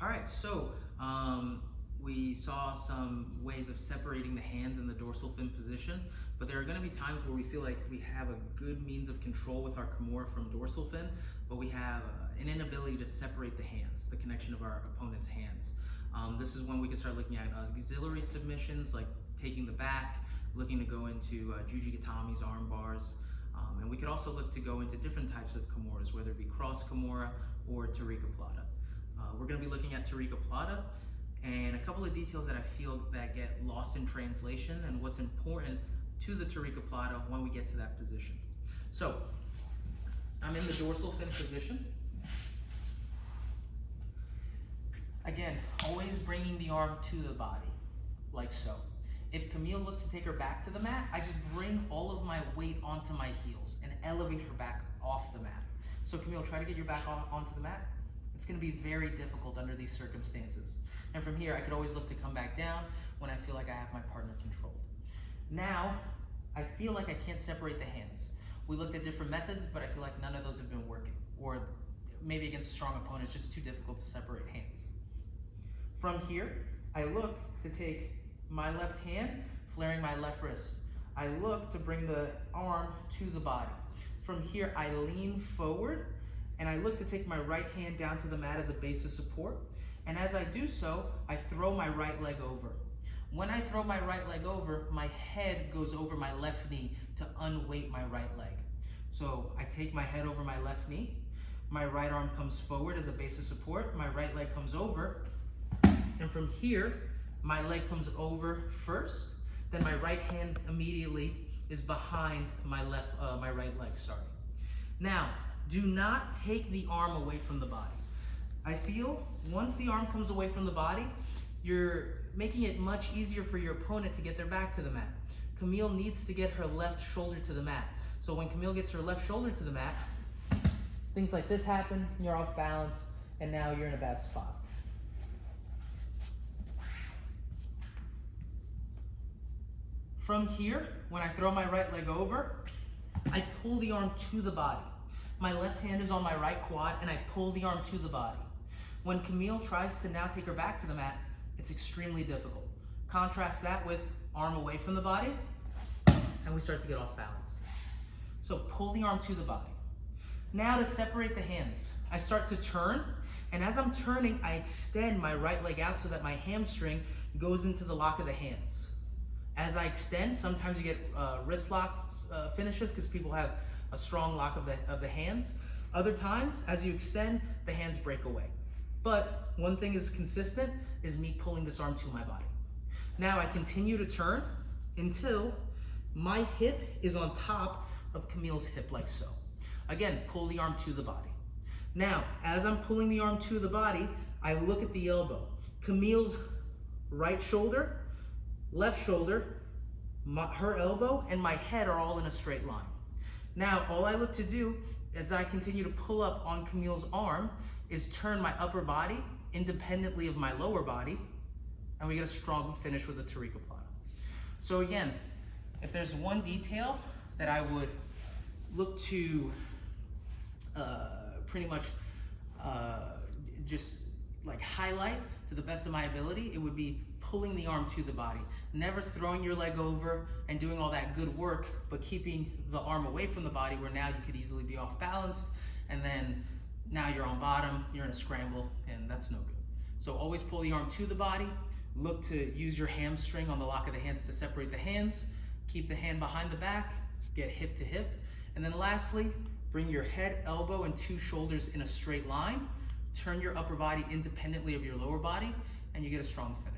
All right, so we saw some ways of separating the hands in the dorsal fin position, but there are going to be times where we feel like we have a good means of control with our Kimura from dorsal fin, but we have an inability to separate the hands, the connection of our opponent's hands. This is when we can start looking at auxiliary submissions, like taking the back, looking to go into Jujigatami's arm bars, and we could also look to go into different types of Kimuras, whether it be cross Kimura or Tarikoplata. We're going to be looking at Tarikoplata and a couple of details that I feel that get lost in translation and what's important to the Tarikoplata when we get to that position. So, I'm in the dorsal fin position. Again, always bringing the arm to the body, like so. If Camille looks to take her back to the mat, I just bring all of my weight onto my heels and elevate her back off the mat. So Camille, try to get your back onto the mat. It's going to be very difficult under these circumstances. And from here, I could always look to come back down when I feel like I have my partner controlled. Now, I feel like I can't separate the hands. We looked at different methods, but I feel like none of those have been working. Or maybe against a strong opponent, it's just too difficult to separate hands. From here, I look to take my left hand, flaring my left wrist. I look to bring the arm to the body. From here, I lean forward, and I look to take my right hand down to the mat as a base of support. And as I do so, I throw my right leg over. When I throw my right leg over, my head goes over my left knee to unweight my right leg. So I take my head over my left knee, my right arm comes forward as a base of support, my right leg comes over, and from here, my leg comes over first, then my right hand immediately is behind my right leg, sorry. Now, do not take the arm away from the body. I feel once the arm comes away from the body, you're making it much easier for your opponent to get their back to the mat. Camille needs to get her left shoulder to the mat. So when Camille gets her left shoulder to the mat, things like this happen, you're off balance, and now you're in a bad spot. From here, when I throw my right leg over, I pull the arm to the body. My left hand is on my right quad, and I pull the arm to the body. When Camille tries to now take her back to the mat, it's extremely difficult. Contrast that with arm away from the body, and we start to get off balance. So pull the arm to the body. Now to separate the hands, I start to turn, and as I'm turning, I extend my right leg out so that my hamstring goes into the lock of the hands. As I extend, sometimes you get wrist lock finishes because people have a strong lock of the hands. Other times, as you extend, the hands break away. But one thing is consistent is me pulling this arm to my body. Now I continue to turn until my hip is on top of Camille's hip like so. Again, pull the arm to the body. Now, as I'm pulling the arm to the body, I look at the elbow. Camille's right shoulder, left shoulder, her elbow, and my head are all in a straight line. Now, all I look to do as I continue to pull up on Camille's arm is turn my upper body independently of my lower body, and we get a strong finish with the Tarikoplata. So again, if there's one detail that I would look to pretty much just like highlight to the best of my ability, it would be pulling the arm to the body. Never throwing your leg over and doing all that good work, but keeping the arm away from the body where now you could easily be off balance, and then now you're on bottom, you're in a scramble, and that's no good. So always pull the arm to the body, look to use your hamstring on the lock of the hands to separate the hands, keep the hand behind the back, get hip to hip, and then lastly, bring your head, elbow, and two shoulders in a straight line, turn your upper body independently of your lower body, and you get a strong finish.